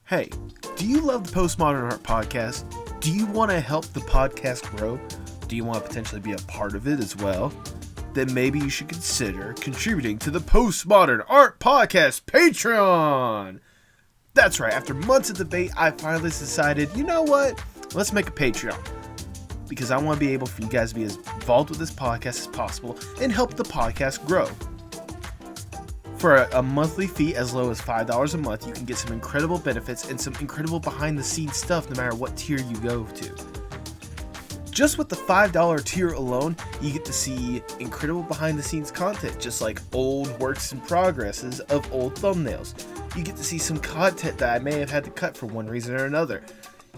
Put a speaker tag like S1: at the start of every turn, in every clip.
S1: Hey, do you love the Postmodern Art Podcast? Do you want to help the podcast grow? Do you want to potentially be a part of it as well? Then maybe you should consider contributing to the Postmodern Art Podcast Patreon! That's right, after months of debate, I finally decided, you know what? Let's make a Patreon. Because I want to be able for you guys to be as involved with this podcast as possible and help the podcast grow. For a monthly fee as low as $5 a month, you can get some incredible benefits and some incredible behind-the-scenes stuff no matter what tier you go to. Just with the $5 tier alone, you get to see incredible behind-the-scenes content, just like old works in progresses of old thumbnails. You get to see some content that I may have had to cut for one reason or another.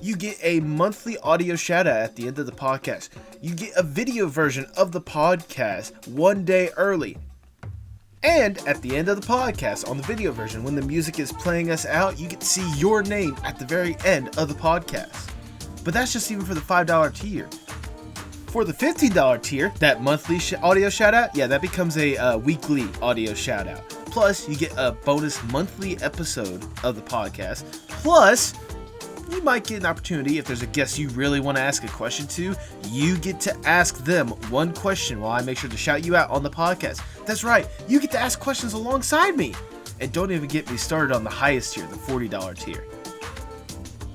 S1: You get a monthly audio shout-out at the end of the podcast. You get a video version of the podcast one day early. And at the end of the podcast, on the video version, when the music is playing us out, you get to see your name at the very end of the podcast. But that's just even for the $5 tier. For the $15 tier, that monthly audio shout-out, that becomes a weekly audio shout-out. Plus, you get a bonus monthly episode of the podcast. Plus, you might get an opportunity, if there's a guest you really want to ask a question to, you get to ask them one question while I make sure to shout you out on the podcast. That's right, you get to ask questions alongside me. And don't even get me started on the highest tier, the $40 tier.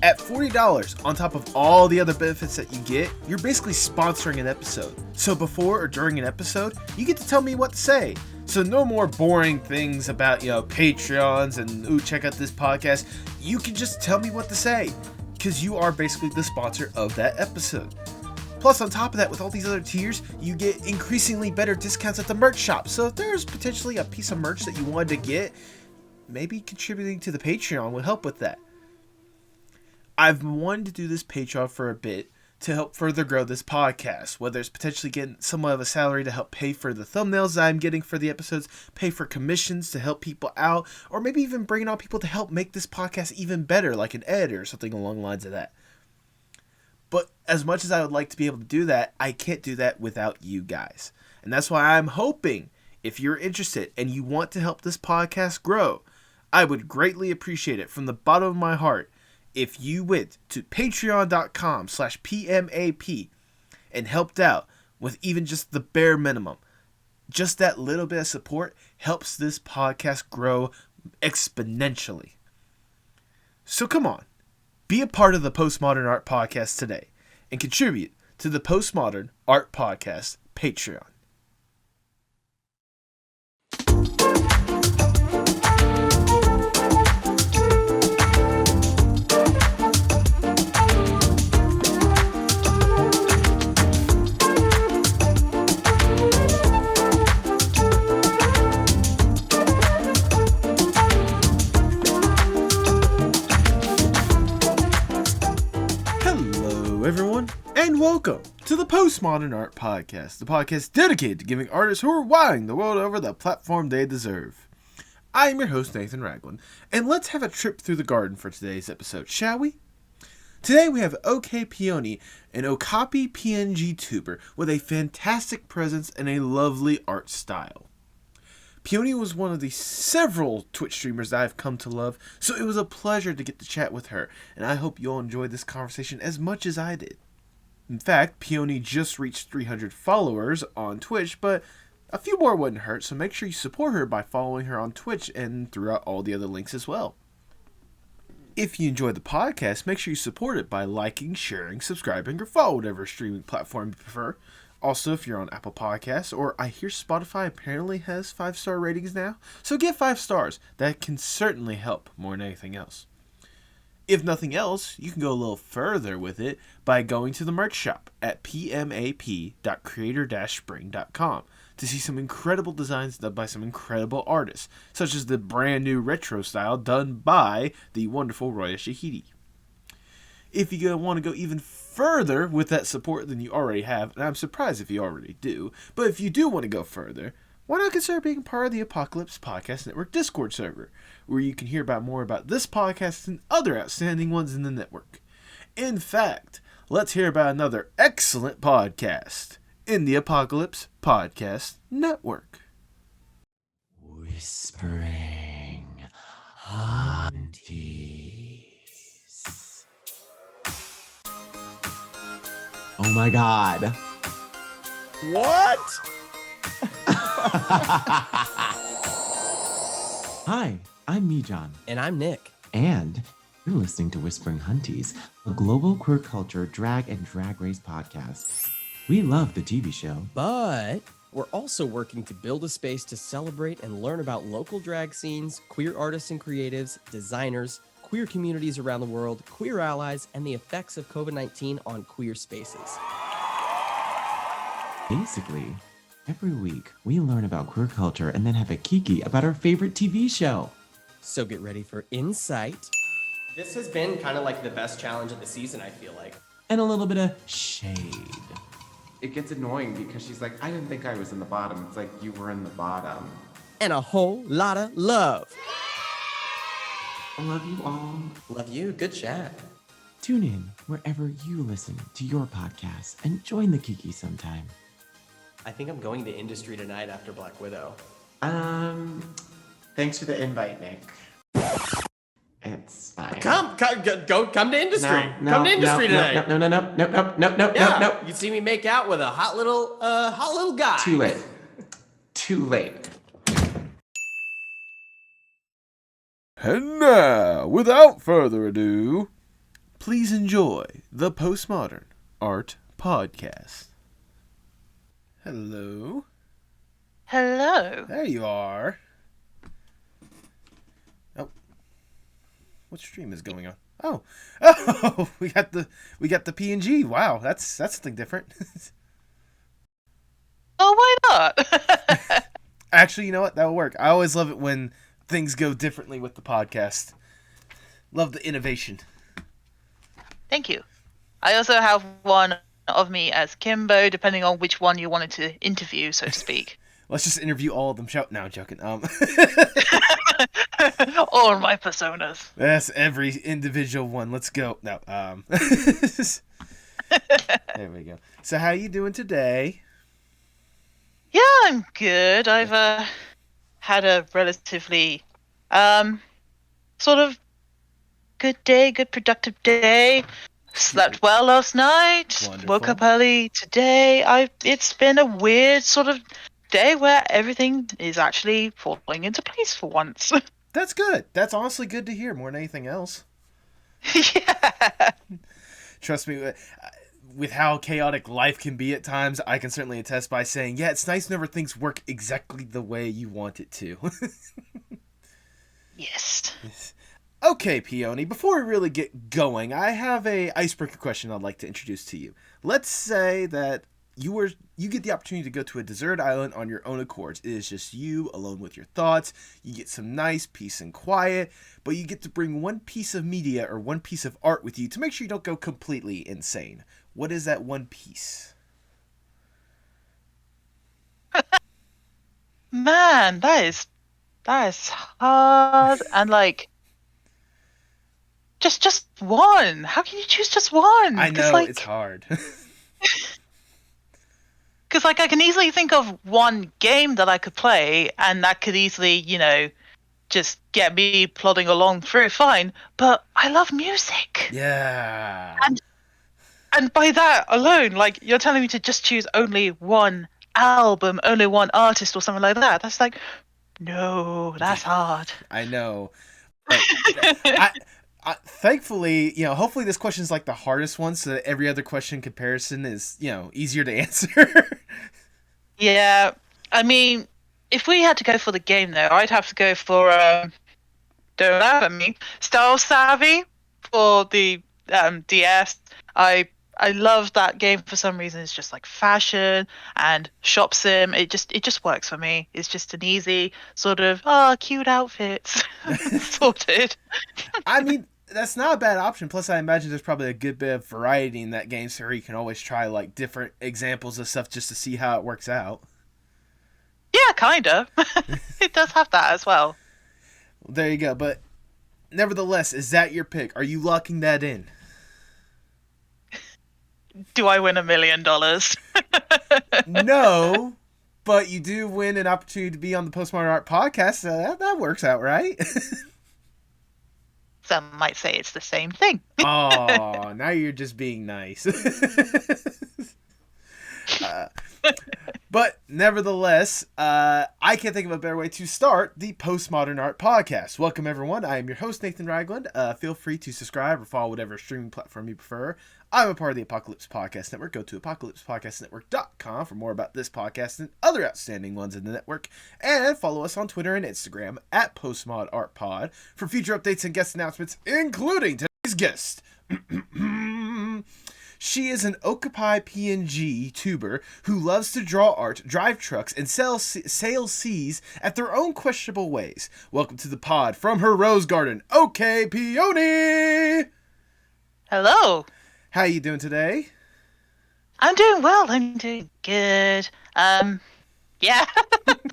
S1: At $40, on top of all the other benefits that you get, you're basically sponsoring an episode. So before or during an episode, you get to tell me what to say. So no more boring things about, Patreons and, check out this podcast. You can just tell me what to say, because you are basically the sponsor of that episode. Plus, on top of that, with all these other tiers, you get increasingly better discounts at the merch shop. So if there's potentially a piece of merch that you wanted to get, maybe contributing to the Patreon would help with that. I've wanted to do this Patreon for a bit to help further grow this podcast, whether it's potentially getting somewhat of a salary to help pay for the thumbnails that I'm getting for the episodes, pay for commissions to help people out, or maybe even bringing on people to help make this podcast even better, like an editor or something along the lines of that. But as much as I would like to be able to do that, I can't do that without you guys. And that's why I'm hoping, if you're interested and you want to help this podcast grow, I would greatly appreciate it from the bottom of my heart if you went to patreon.com/PMAP and helped out with even just the bare minimum. Just that little bit of support helps this podcast grow exponentially. So come on, be a part of the Postmodern Art Podcast today and contribute to the Postmodern Art Podcast Patreon. Everyone, and welcome to the Postmodern Art Podcast, the podcast dedicated to giving artists who are wowing the world over the platform they deserve. I am your host, Nathan Ragland, and let's have a trip through the garden for today's episode, shall we? Today we have OKPeoni, an okapi PNGTuber with a fantastic presence and a lovely art style. Peoni was one of the several Twitch streamers that I've come to love, so it was a pleasure to get to chat with her, and I hope you'll enjoy this conversation as much as I did. In fact, Peoni just reached 300 followers on Twitch, but a few more wouldn't hurt, so make sure you support her by following her on Twitch and throughout all the other links as well. If you enjoyed the podcast, make sure you support it by liking, sharing, subscribing, or follow whatever streaming platform you prefer. Also, if you're on Apple Podcasts, or I hear Spotify apparently has 5-star ratings now, so give 5 stars. That can certainly help more than anything else. If nothing else, you can go a little further with it by going to the merch shop at pmap.creator-spring.com to see some incredible designs done by some incredible artists, such as the brand new retro style done by the wonderful Roya Shahidi. If you want to go even further with that support than you already have, and I'm surprised if you already do, but if you do want to go further, why not consider being part of the Apocalypse Podcast Network Discord server, where you can hear more about this podcast and other outstanding ones in the network. In fact, let's hear about another excellent podcast in the Apocalypse Podcast Network.
S2: Whispering Auntie. Oh my god.
S3: What?
S2: Hi, I'm Mijan.
S3: And I'm Nick.
S2: And you're listening to Whispering Hunties, a global queer culture drag and drag race podcast. We love the TV show,
S3: But we're also working to build a space to celebrate and learn about local drag scenes, queer artists and creatives, designers, queer communities around the world, queer allies, and the effects of COVID-19 on queer spaces.
S2: basically. Every week, we learn about queer culture and then have a kiki about our favorite TV show.
S3: So get ready for insight. This has been kind of like the best challenge of the season, I feel like.
S2: And a little bit of shade.
S4: It gets annoying because she's like, I didn't think I was in the bottom. It's like, you were in the bottom.
S3: And a whole lot of love.
S4: I love you all.
S3: Love you. Good chat.
S2: Tune in wherever you listen to your podcast and join the kiki sometime.
S3: I think I'm going to industry tonight after Black Widow.
S4: Thanks for the invite, Nick. It's fine.
S3: Come to industry.
S4: No,
S3: Come to industry tonight.
S4: No.
S3: Yeah, you see me make out with a hot little guy.
S4: Too late. Too late.
S1: And now, without further ado, please enjoy the Postmodern Art Podcast. Hello.
S5: Hello.
S1: There you are. Oh. What stream is going on? Oh. we got the PNG. Wow, that's something different.
S5: Oh, why not?
S1: Actually, you know what? That'll work. I always love it when things go differently with the podcast. Love the innovation.
S5: Thank you. I also have one of me as Kimbo, depending on which one you wanted to interview, so to speak.
S1: Let's just interview all of them. No, I'm joking.
S5: All my personas.
S1: That's every individual one. Let's go. No. There we go. So how you doing today?
S5: Yeah, I'm good. I've had a relatively sort of good productive day. Slept well last night.
S1: Wonderful.
S5: Woke up early today. It's been a weird sort of day where everything is actually falling into place for once.
S1: That's good. That's honestly good to hear more than anything else.
S5: Yeah.
S1: Trust me, with how chaotic life can be at times, I can certainly attest by saying, yeah, it's nice whenever things work exactly the way you want it to.
S5: Yes.
S1: Okay, Peoni, before we really get going, I have a icebreaker question I'd like to introduce to you. Let's say that you get the opportunity to go to a desert island on your own accord. It is just you, alone with your thoughts. You get some nice peace and quiet, but you get to bring one piece of media or one piece of art with you to make sure you don't go completely insane. What is that one piece?
S5: Man, that is hard. And like just one. How can you choose just one?
S1: I know,
S5: like,
S1: it's hard.
S5: Because like I can easily think of one game that I could play, and that could easily, just get me plodding along through fine. But I love music.
S1: Yeah.
S5: And by that alone, like, you're telling me to just choose only one album, only one artist or something like that. That's like, no, that's hard.
S1: I know. But thankfully, hopefully this question is like the hardest one so that every other question comparison is, easier to answer.
S5: Yeah. I mean, if we had to go for the game, though, I'd have to go for, don't laugh at me, Style Savvy for the DS. I love that game for some reason. It's just like fashion and shop sim. It just works for me. It's just an easy sort of cute outfits sorted.
S1: I mean, that's not a bad option. Plus, I imagine there's probably a good bit of variety in that game, so you can always try like different examples of stuff just to see how it works out.
S5: Yeah, kinda. It does have that as well.
S1: There you go. But nevertheless, is that your pick? Are you locking that in?
S5: Do I win $1 million?
S1: No, but you do win an opportunity to be on the Postmodern Art Podcast. So that works out, right?
S5: Some might say it's the same thing.
S1: Oh, now you're just being nice. Uh, but nevertheless, I can't think of a better way to start the Postmodern Art Podcast. Welcome, everyone. I am your host, Nathan Ragland. Feel free to subscribe or follow whatever streaming platform you prefer. I'm a part of the Apocalypse Podcast Network. Go to apocalypsepodcastnetwork.com for more about this podcast and other outstanding ones in the network. And follow us on Twitter and Instagram at PostmodArtPod for future updates and guest announcements, including today's guest. She is an okapi PNGTuber who loves to draw art, drive trucks, and sail seas at their own questionable ways. Welcome to the pod from her rose garden, OKPeoni!
S5: Hello.
S1: How you doing today?
S5: I'm doing well. I'm doing good. Yeah.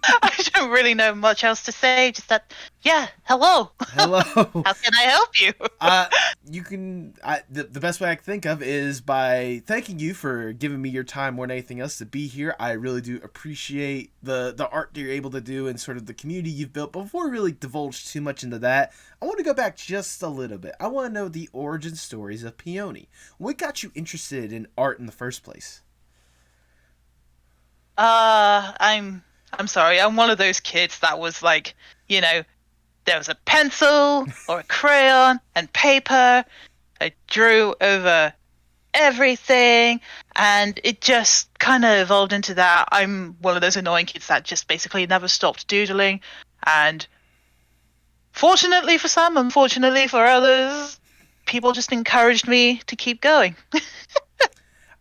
S5: I don't really know much else to say. Just that, yeah, hello.
S1: Hello.
S5: How can I help you?
S1: You can. The best way I can think of is by thanking you for giving me your time more than anything else to be here. I really do appreciate the art that you're able to do and sort of the community you've built. But before we really divulge too much into that, I want to go back just a little bit. I want to know the origin stories of Peoni. What got you interested in art in the first place?
S5: I'm sorry. I'm one of those kids that was like, there was a pencil or a crayon and paper. I drew over everything, and it just kind of evolved into that. I'm one of those annoying kids that just basically never stopped doodling, and fortunately for some, unfortunately for others, people just encouraged me to keep going.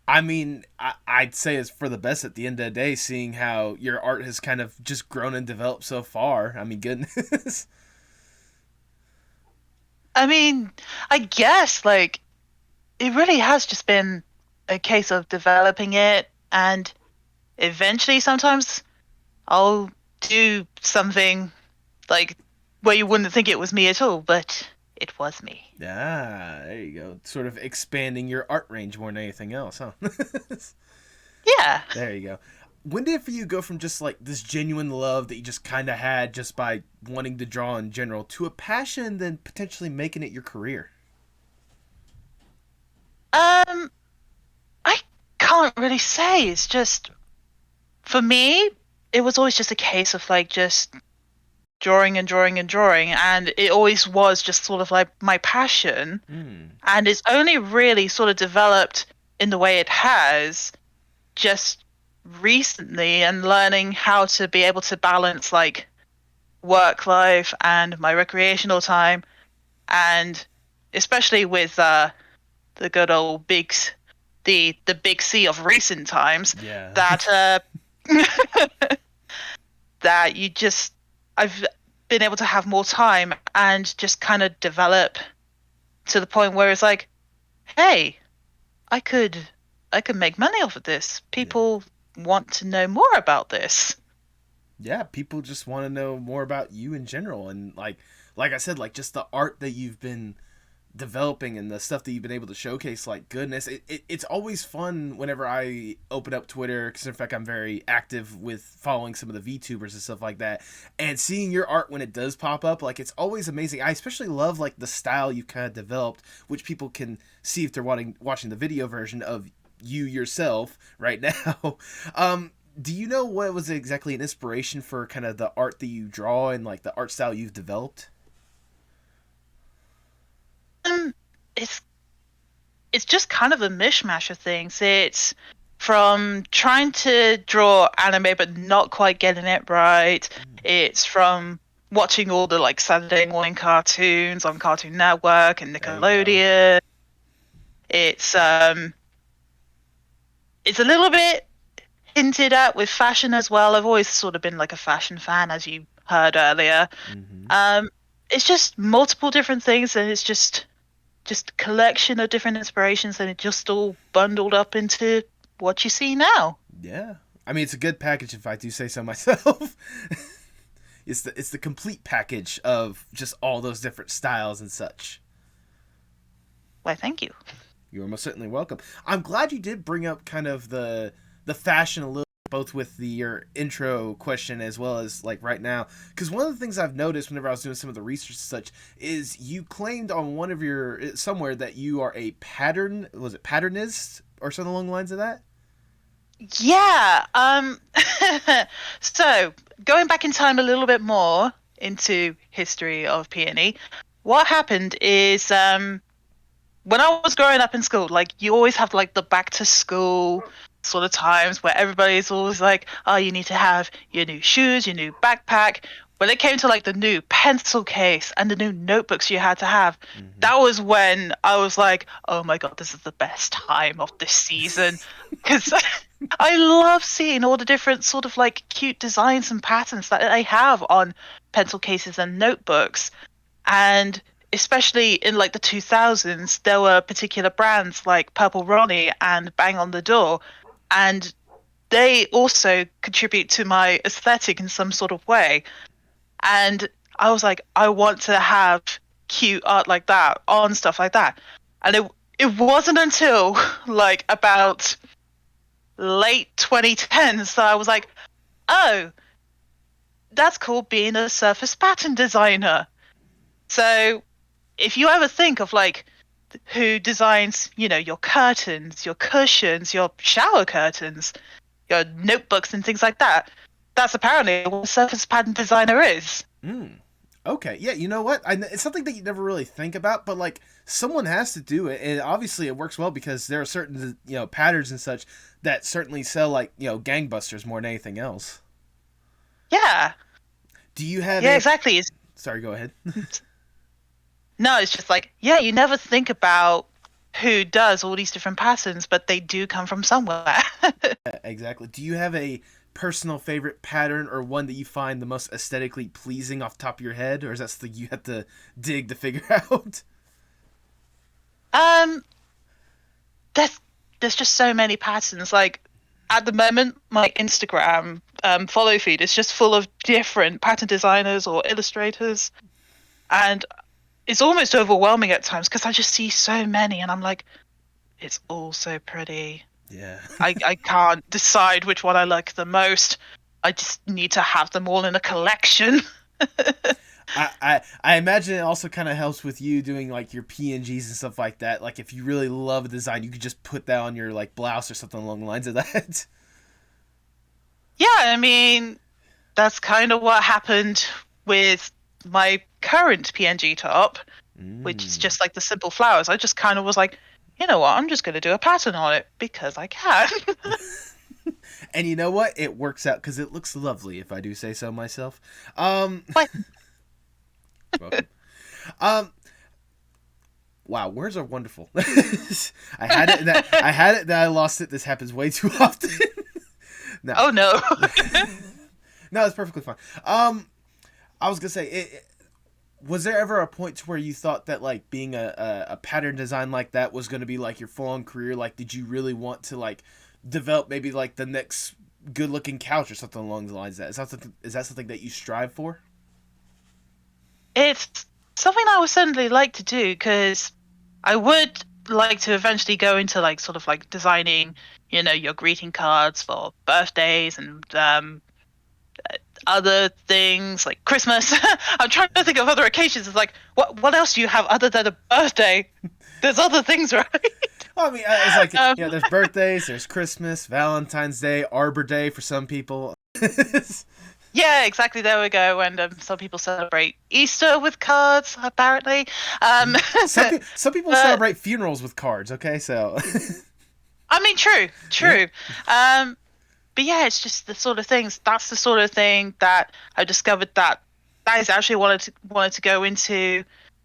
S1: I mean, I'd say it's for the best at the end of the day, seeing how your art has kind of just grown and developed so far. I mean, goodness.
S5: I mean, I guess, like, it really has just been a case of developing it, and eventually sometimes I'll do something, like, where you wouldn't think it was me at all, but it was me.
S1: Ah, there you go. Sort of expanding your art range more than anything else, huh?
S5: Yeah.
S1: There you go. When did it for you go from just like this genuine love that you just kind of had just by wanting to draw in general to a passion and then potentially making it your career?
S5: I can't really say. It's just, for me, it was always just a case of, like, just drawing and drawing and drawing, and it always was just sort of like my passion. And it's only really sort of developed in the way it has just recently, and learning how to be able to balance, like, work life and my recreational time, and especially with the good old the big C of recent times.
S1: Yeah.
S5: That that you just, I've been able to have more time and just kind of develop to the point where it's like, hey, I could make money off of this. People want to know more about this.
S1: Yeah, people just want to know more about you in general, and like I said, like, just the art that you've been developing and the stuff that you've been able to showcase. Like, goodness, it's always fun whenever I open up Twitter, because in fact I'm very active with following some of the VTubers and stuff like that, and seeing your art when it does pop up, like, it's always amazing. I especially love, like, the style you kind of developed, which people can see if they're watching the video version of you yourself right now. Do you know what was exactly an inspiration for kind of the art that you draw and, like, the art style you've developed?
S5: It's just kind of a mishmash of things. It's from trying to draw anime but not quite getting it right. It's from watching all the, like, Saturday morning cartoons on Cartoon Network and Nickelodeon. It's a little bit hinted at with fashion as well. I've always sort of been like a fashion fan, as you heard earlier. It's just multiple different things, and it's just a collection of different inspirations, and it just all bundled up into what you see now.
S1: Yeah, I mean, it's a good package if I do say so myself. It's the complete package of just all those different styles and such.
S5: Why, thank you.
S1: You are most certainly welcome. I'm glad you did bring up kind of the fashion a little, both with your intro question as well as, like, right now, because one of the things I've noticed whenever I was doing some of the research and such is you claimed on one of your somewhere that you are a patternist or something along the lines of that.
S5: Yeah. So going back in time a little bit more into history of Peony, what happened is when I was growing up in school, like you always have like the back to school sort of times where everybody's always like, oh, you need to have your new shoes, your new backpack. When it came to like the new pencil case and the new notebooks you had to have, that was when I was like, oh my God, this is the best time of this season. Because I love seeing all the different sort of like cute designs and patterns that I have on pencil cases and notebooks. And especially in like the 2000s, there were particular brands like Purple Ronnie and Bang on the Door, and they also contribute to my aesthetic in some sort of way. And I was like, I want to have cute art like that on stuff like that. And it wasn't until like about late 2010s that I was like, oh, that's cool being a surface pattern designer. So if you ever think of like who designs, you know, your curtains, your cushions, your shower curtains, your notebooks and things like that, that's apparently what a surface pattern designer is.
S1: Okay, yeah, you know what? It's something that you never really think about, but like someone has to do it, and obviously it works well because there are certain patterns and such that certainly sell like gangbusters more than anything else.
S5: Yeah.
S1: Do you have?
S5: Yeah, exactly.
S1: Sorry, go ahead.
S5: No, it's just like, yeah, you never think about who does all these different patterns, but they do come from somewhere.
S1: Exactly. Do you have a personal favorite pattern or one that you find the most aesthetically pleasing off the top of your head, or is that something you have to dig to figure out?
S5: There's just so many patterns. Like at the moment, my Instagram follow feed is just full of different pattern designers or illustrators, and it's almost overwhelming at times because I just see so many, and I'm like, it's all so pretty.
S1: Yeah.
S5: I can't decide which one I like the most. I just need to have them all in a collection.
S1: I imagine it also kind of helps with you doing like your PNGs and stuff like that. Like if you really love a design, you could just put that on your like blouse or something along the lines of that.
S5: Yeah, I mean, that's kind of what happened with my current PNG top, which is just like the simple flowers. I just kind of was like, you know what, I'm just going to do a pattern on it because I can.
S1: And you know what? It works out because it looks lovely, if I do say so myself.
S5: What?
S1: Welcome. Wow, words are wonderful. I had it, then I lost it. This happens way too often. No.
S5: Oh, no.
S1: No, it's perfectly fine. I was going to say, was there ever a point to where you thought that like being a pattern design like that was going to be like your full-on career? Like, did you really want to like develop maybe like the next good-looking couch or something along the lines of that? Is that something that you strive for?
S5: It's something I would certainly like to do because I would like to eventually go into like sort of like designing, you know, your greeting cards for birthdays and other things like Christmas. I'm trying to think of other occasions. It's like, what else do you have other than a birthday? There's other things, right?
S1: Well, I mean, it's like there's birthdays, there's Christmas, Valentine's Day, Arbor Day for some people.
S5: Yeah, exactly. There we go. And some people celebrate Easter with cards, apparently.
S1: Some people celebrate funerals with cards. Okay, so.
S5: I mean, true. Yeah. But yeah, it's just the sort of things. That's the sort of thing that I discovered that is actually wanted to go into,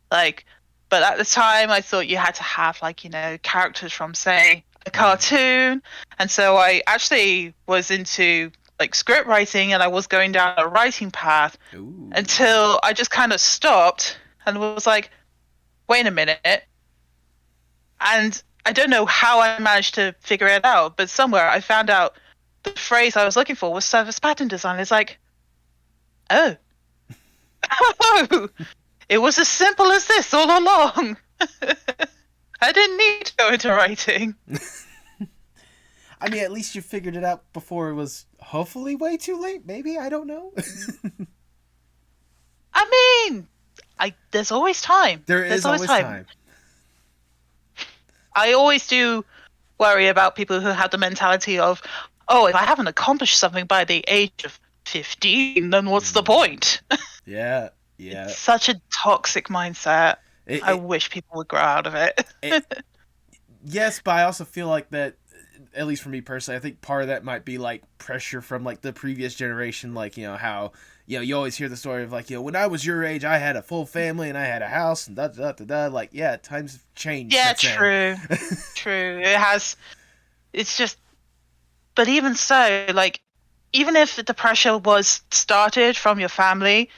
S5: like. But at the time, I thought you had to have like characters from say a cartoon, and so I actually was into like script writing, and I was going down a writing path. Ooh. Until I just kind of stopped and was like, wait a minute. And I don't know how I managed to figure it out, but somewhere I found out the phrase I was looking for was surface pattern design. It's like, oh, it was as simple as this all along. I didn't need to go into writing.
S1: I mean, at least you figured it out before it was hopefully way too late. Maybe, I don't know.
S5: I mean, there's always time.
S1: There's always time.
S5: I always do worry about people who have the mentality of, oh, if I haven't accomplished something by the age of 15, then what's the point?
S1: Yeah, yeah.
S5: It's such a toxic mindset. I
S1: It,
S5: wish people would grow out of it.
S1: it, yes, but I also feel like that, at least for me personally, I think part of that might be like pressure from like the previous generation, like, how, you always hear the story of like, when I was your age, I had a full family and I had a house and da da da da. Like, yeah, times have changed.
S5: Yeah,
S1: since then.
S5: true. True. It has. It's just. But even so, like, even if the pressure was started from your family,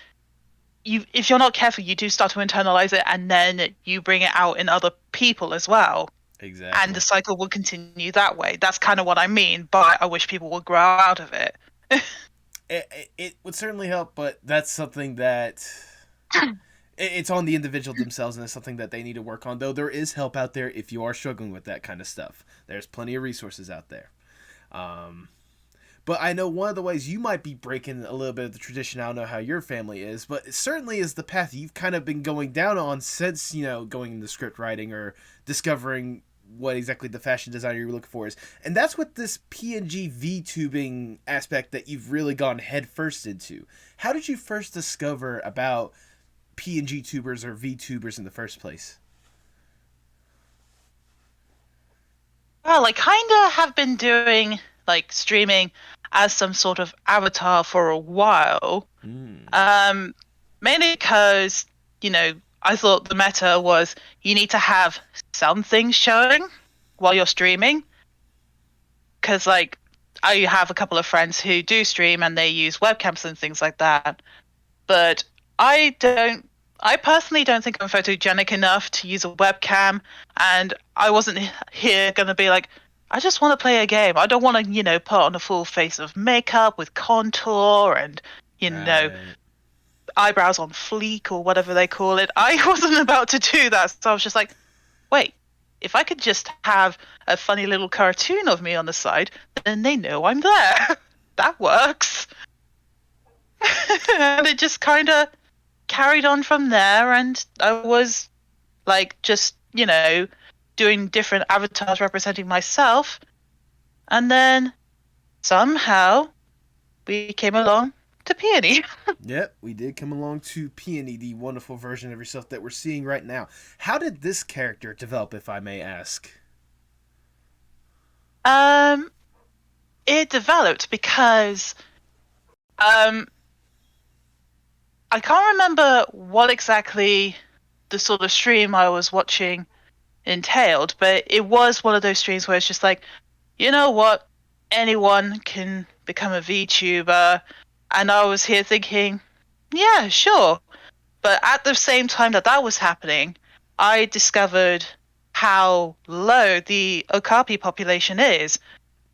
S5: if you're not careful, you do start to internalize it, and then you bring it out in other people as well.
S1: Exactly.
S5: And the cycle will continue that way. That's kind of what I mean, but I wish people would grow out of it.
S1: It would certainly help, but that's something that it's on the individual themselves, and it's something that they need to work on. Though there is help out there if you are struggling with that kind of stuff. There's plenty of resources out there. But I know one of the ways you might be breaking a little bit of the tradition, I don't know how your family is, but it certainly is the path you've kind of been going down on since, going into script writing or discovering what exactly the fashion designer you're looking for is. And that's what this PNG VTubing aspect that you've really gone headfirst into. How did you first discover about PNGTubers or VTubers in the first place?
S5: Well, I kind of have been doing like streaming as some sort of avatar for a while. Mainly because, I thought the meta was you need to have something showing while you're streaming. Because, like, I have a couple of friends who do stream and they use webcams and things like that. But I personally don't think I'm photogenic enough to use a webcam. And I wasn't here going to be like, I just want to play a game. I don't want to, put on a full face of makeup with contour and,
S1: Right.
S5: eyebrows on fleek or whatever they call it. I wasn't about to do that. So I was just like, wait, if I could just have a funny little cartoon of me on the side, then they know I'm there. That works. And it just kind of carried on from there. And I was like, just, doing different avatars representing myself. And then somehow we came along to Peony.
S1: Yep, we did come along to Peony, the wonderful version of yourself that we're seeing right now. How did this character develop, if I may ask?
S5: It developed because I can't remember what exactly the sort of stream I was watching entailed, but it was one of those streams where it's just like, you know what, anyone can become a VTuber, and I was here thinking, yeah, sure. But at the same time that was happening, I discovered how low the okapi population is,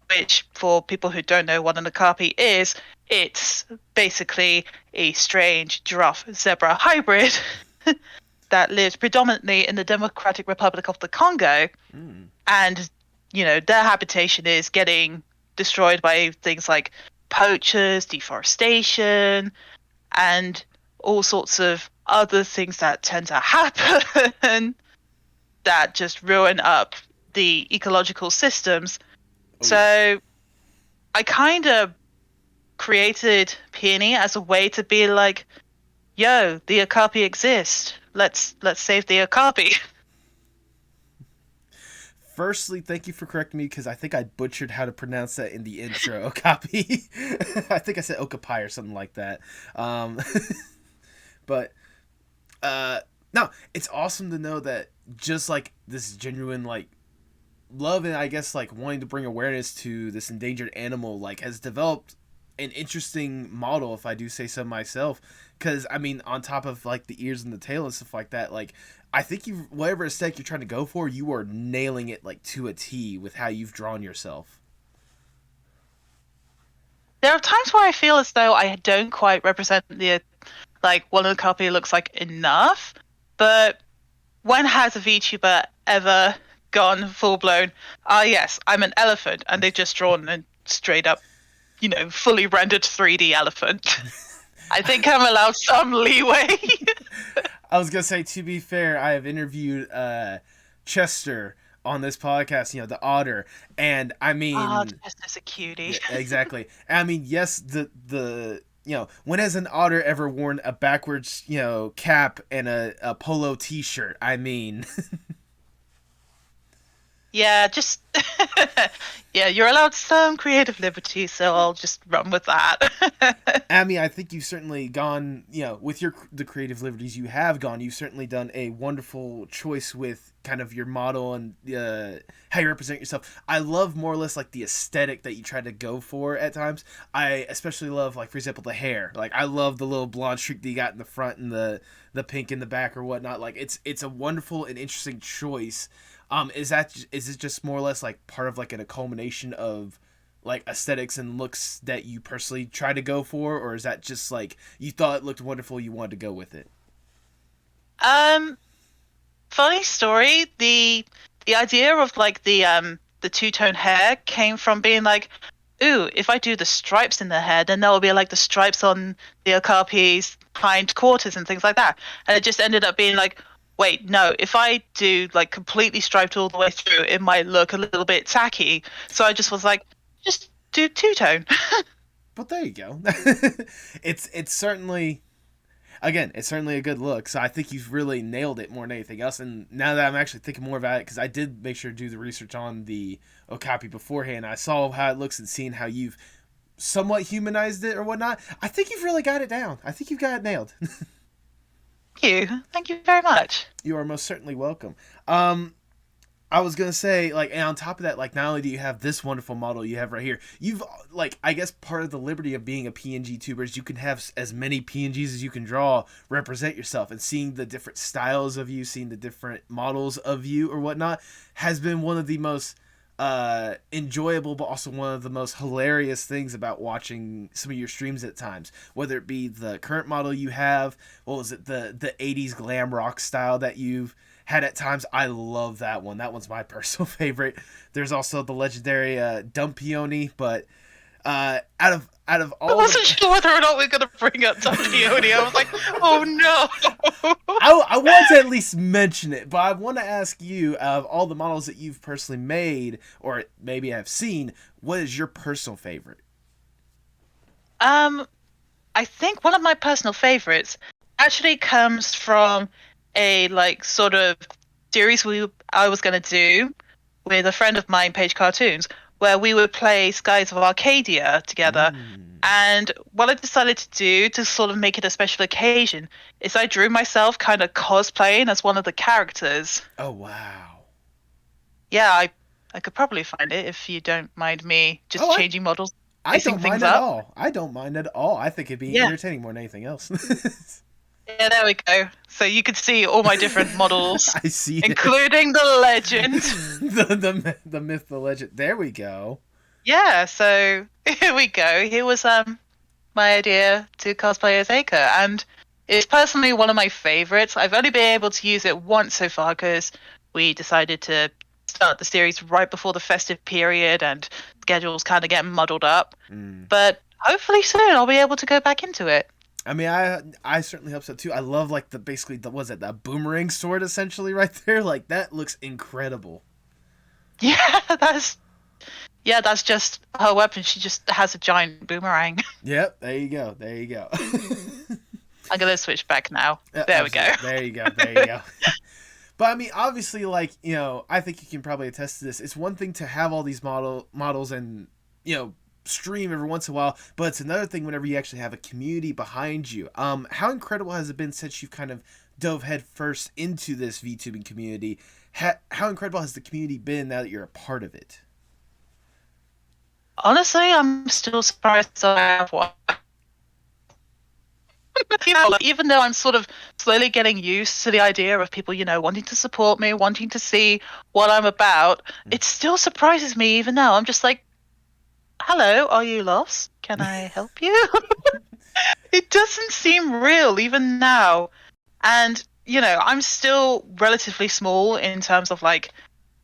S5: which, for people who don't know what an okapi is, it's basically a strange giraffe-zebra hybrid that lives predominantly in the Democratic Republic of the Congo. And, their habitation is getting destroyed by things like poachers, deforestation, and all sorts of other things that tend to happen that just ruin up the ecological systems. So I kind of created Peony as a way to be like, yo, the okapi exist. Let's save the okapi.
S1: Firstly, thank you for correcting me, because I think I butchered how to pronounce that in the intro. Okapi. I think I said okapi or something like that. But no, it's awesome to know that just like this genuine like love and I guess like wanting to bring awareness to this endangered animal like has developed an interesting model, if I do say so myself. Because I mean, on top of like the ears and the tail and stuff like that, like I think you, whatever aesthetic you're trying to go for, you are nailing it like to a T with how you've drawn yourself.
S5: There are times where I feel as though I don't quite represent the like what an okapi looks like enough. But when has a VTuber ever gone full blown? Yes, I'm an elephant, and they've just drawn a straight up, fully rendered 3D elephant. I think I'm allowed some leeway.
S1: I was gonna say, to be fair, I have interviewed Chester on this podcast, the otter, and I mean,
S5: just as a cutie.
S1: yeah, exactly. I mean, yes, the when has an otter ever worn a backwards, cap and a polo t-shirt? I mean,
S5: Yeah, just yeah, you're allowed some creative liberty, so I'll just run with that.
S1: I mean, I think you've certainly gone, with the creative liberties you have gone, you've certainly done a wonderful choice with kind of your model and how you represent yourself. I love more or less like the aesthetic that you try to go for at times. I especially love, like, for example, the hair. Like, I love the little blonde streak that you got in the front and the pink in the back or whatnot. Like, it's a wonderful and interesting choice. Is it just more or less like part of like a culmination of like aesthetics and looks that you personally try to go for, or is that just like you thought it looked wonderful, you wanted to go with it?
S5: Funny story. The idea of like the two-tone hair came from being like, ooh, if I do the stripes in the hair, then there will be like the stripes on the okapi's hind quarters and things like that. And it just ended up being like, wait, no, if I do like completely striped all the way through, it might look a little bit tacky. So I just was like, just do two-tone.
S1: But there you go. It's certainly, again, it's certainly a good look. So I think you've really nailed it more than anything else. And now that I'm actually thinking more about it, because I did make sure to do the research on the okapi beforehand, I saw how it looks and seeing how you've somewhat humanized it or whatnot. I think you've really got it down. I think you've got it nailed.
S5: Thank you very much.
S1: You are most certainly welcome. I was gonna say, like, and on top of that, like, not only do you have this wonderful model you have right here, you've, like, I guess part of the liberty of being a PNGTuber is you can have as many PNGs as you can draw represent yourself, and seeing the different styles of you, seeing the different models of you or whatnot has been one of the most enjoyable, but also one of the most hilarious things about watching some of your streams at times, whether it be the current model you have, what was it, the 80s glam rock style that you've had at times. I love that one. That one's my personal favorite. There's also the legendary Peoni, but out of all,
S5: I wasn't sure whether or not we are going to bring up Peoni. I was like, oh no.
S1: I want to at least mention it, but I want to ask you, of all the models that you've personally made, or maybe have seen, what is your personal favorite?
S5: I think one of my personal favorites actually comes from a like sort of series I was going to do with a friend of mine, Paige Cartoons, where we would play Skies of Arcadia together. And what I decided to do to sort of make it a special occasion is I drew myself kind of cosplaying as one of the characters.
S1: Oh, wow.
S5: Yeah, I could probably find it if you don't mind me just changing models.
S1: I don't mind at all. I don't mind at all. I think it'd be entertaining more than anything else.
S5: Yeah, there we go. So you could see all my different models.
S1: I see,
S5: including the legend.
S1: the myth, the legend. There we go.
S5: Yeah, so here we go. Here was my idea to cosplay as Aika, and it's personally one of my favorites. I've only been able to use it once so far because we decided to start the series right before the festive period and schedules kind of get muddled up. But hopefully soon I'll be able to go back into it.
S1: I mean, I certainly hope so too. I love like the boomerang sword essentially right there. Like that looks incredible.
S5: Yeah, that's just her weapon. She just has a giant boomerang.
S1: Yep, there you go.
S5: I'm gonna switch back now. There we go.
S1: There you go. But I mean, obviously, like, I think you can probably attest to this. It's one thing to have all these models and, stream every once in a while, but it's another thing whenever you actually have a community behind you. How incredible has it been since you've kind of dove head first into this VTubing community? How incredible has the community been now that you're a part of it?
S5: Honestly, I'm still surprised I have one. Even though I'm sort of slowly getting used to the idea of people, wanting to support me, wanting to see what I'm about, it still surprises me even now. I'm just like, hello, are you lost? Can I help you? It doesn't seem real even now. And, I'm still relatively small in terms of like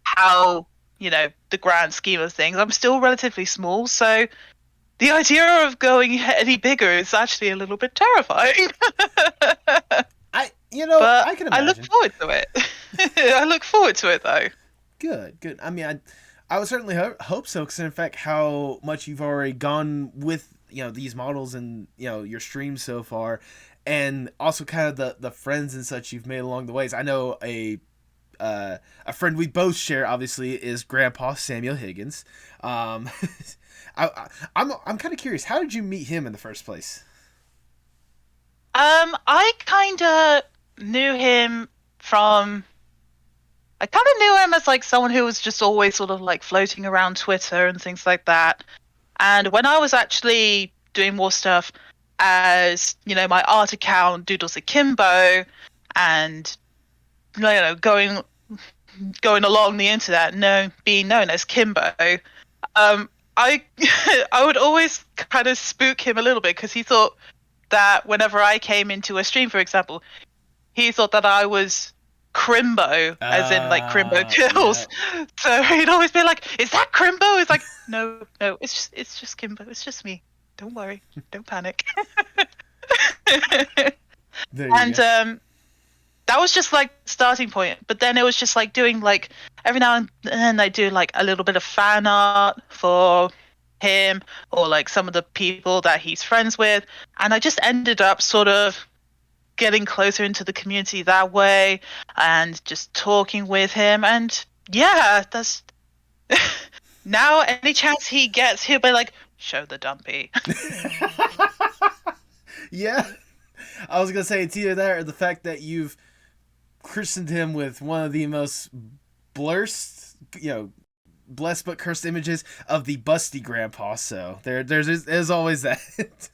S5: how, the grand scheme of things. I'm still relatively small, so the idea of going any bigger is actually a little bit terrifying.
S1: I can imagine.
S5: I look forward to it. I look forward to it, though.
S1: Good. I mean, I would certainly hope so, because in fact, how much you've already gone with these models and your streams so far, and also kind of the friends and such you've made along the ways. I know a friend we both share, obviously, is Grandpa Samuel Higgins. I'm kind of curious. How did you meet him in the first place?
S5: I kind of knew him from. I kind of knew him as like someone who was just always sort of like floating around Twitter and things like that. And when I was actually doing more stuff as, my art account, Doodles Akimbo, and, going along the internet, being known as Kimbo, I I would always kind of spook him a little bit, because he thought that whenever I came into a stream, for example, he thought that I was Crimbo, as in like Crimbo kills. Yeah. So he'd always be like, "Is that Crimbo?" It's like, no, it's just Kimbo. It's just me. Don't worry, don't panic. And that was just like starting point. But then it was just like doing like every now and then I do like a little bit of fan art for him, or like some of the people that he's friends with, and I just ended up sort of getting closer into the community that way, and just talking with him. And yeah, that's now any chance he gets, he'll be like, "Show the dumpy."
S1: Yeah, I was gonna say it's either that or the fact that you've christened him with one of the most blursed, blessed but cursed images of the busty grandpa. So there's always that.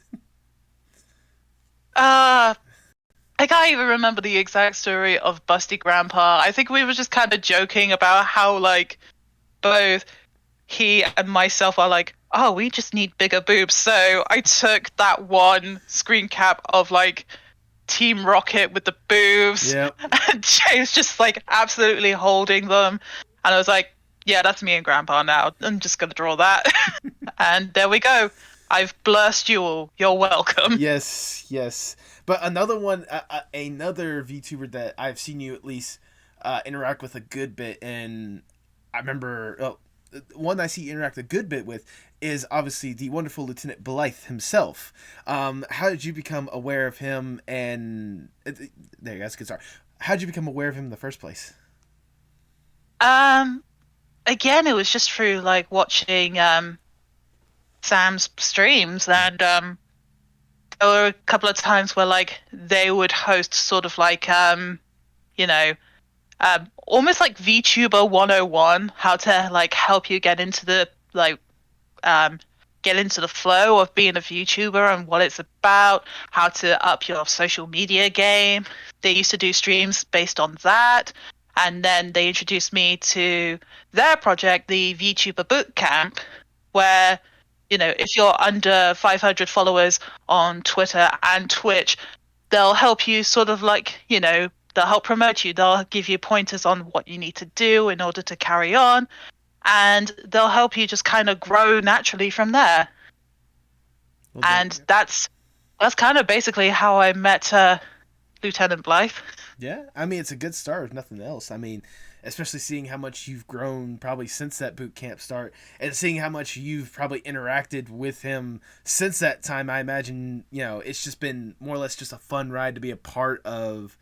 S5: I can't even remember the exact story of Busty Grandpa. I think we were just kind of joking about how, like, both he and myself are like, oh, we just need bigger boobs. So I took that one screen cap of, like, Team Rocket with the boobs. Yep. And James just, like, absolutely holding them. And I was like, yeah, that's me and Grandpa now. I'm just going to draw that. And there we go. I've blursed you all. You're welcome.
S1: Yes. But another one, another VTuber that I've seen you at least interact with a good bit, and I remember one I see you interact a good bit with is obviously the wonderful Lieutenant Blythe himself. How did you become aware of him? And there you go, that's a good start. How did you become aware of him in the first place?
S5: Again, it was just through like watching Sam's streams, and there were a couple of times where like they would host sort of like almost like VTuber 101, how to like help you get into the flow of being a VTuber and what it's about, how to up your social media game. They used to do streams based on that, and then they introduced me to their project, the VTuber Bootcamp, where if you're under 500 followers on Twitter and Twitch, they'll help you sort of like, they'll help promote you. They'll give you pointers on what you need to do in order to carry on. And they'll help you just kind of grow naturally from there. Well, and that's kind of basically how I met Lieutenant Blythe.
S1: Yeah, I mean, it's a good start if nothing else. I mean, especially seeing how much you've grown probably since that boot camp start, and seeing how much you've probably interacted with him since that time. I imagine, it's just been more or less just a fun ride to be a part of,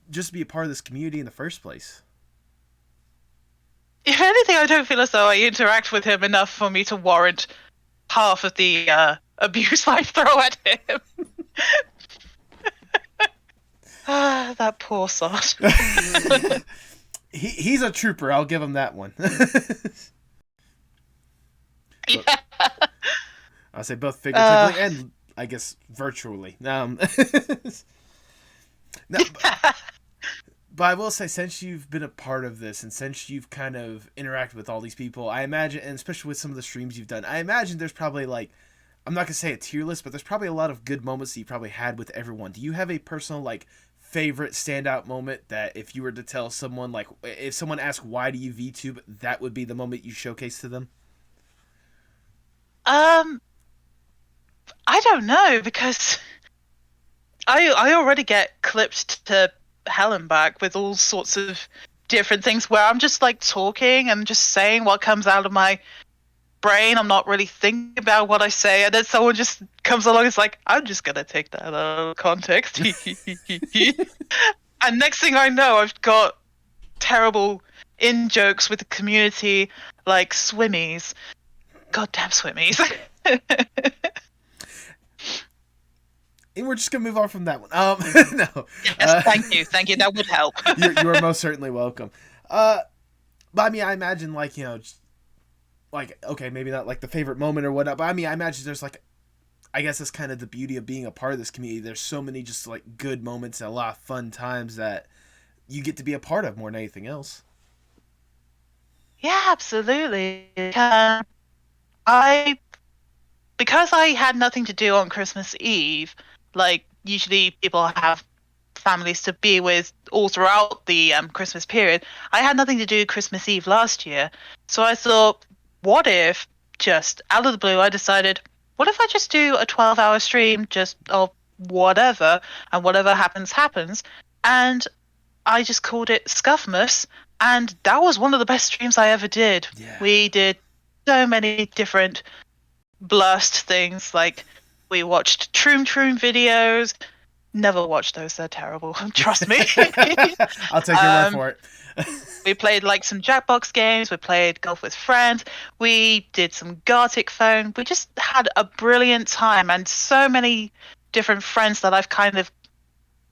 S1: this community in the first place.
S5: If anything, I don't feel as though I interact with him enough for me to warrant half of the abuse I throw at him. That poor sod.
S1: He's a trooper. I'll give him that one.
S5: Yeah.
S1: I'll say both figuratively and I guess virtually. No, but I will say, since you've been a part of this and since you've kind of interacted with all these people, I imagine, and especially with some of the streams you've done, I imagine there's probably like, I'm not gonna say a tier list, but there's probably a lot of good moments that you probably had with everyone. Do you have a personal like favorite standout moment that if you were to tell someone, like if someone asked why do you VTube, that would be the moment you showcase to them?
S5: I don't know, because I already get clipped to hell and back with all sorts of different things where I'm just like talking and just saying what comes out of my brain. I'm not really thinking about what I say, and then someone just comes along and is like, I'm just gonna take that out of context. And next thing I know, I've got terrible in jokes with the community, like swimmies. Goddamn swimmies.
S1: And we're just gonna move on from that one. No.
S5: Yes, thank you. That would help.
S1: You are most certainly welcome. But I mean, I imagine like, you know, just, like, okay, maybe not like the favorite moment or whatnot, but I mean, I imagine there's like, I guess that's kind of the beauty of being a part of this community. There's so many just like good moments and a lot of fun times that you get to be a part of more than anything else.
S5: Yeah, absolutely. Because I had nothing to do on Christmas Eve, like usually people have families to be with all throughout the Christmas period. I had nothing to do Christmas Eve last year, so I thought, what if, just out of the blue, I decided, what if I just do a 12-hour stream just of whatever, and whatever happens, happens. And I just called it Scuffmas, and that was one of the best streams I ever did.
S1: Yeah.
S5: We did so many different blursed things, like we watched Troom videos. Never watched those, they're terrible. Trust me.
S1: I'll take your word for it.
S5: We played like some Jackbox games. We played Golf with Friends. We did some Gartic Phone. We just had a brilliant time, and so many different friends that I've kind of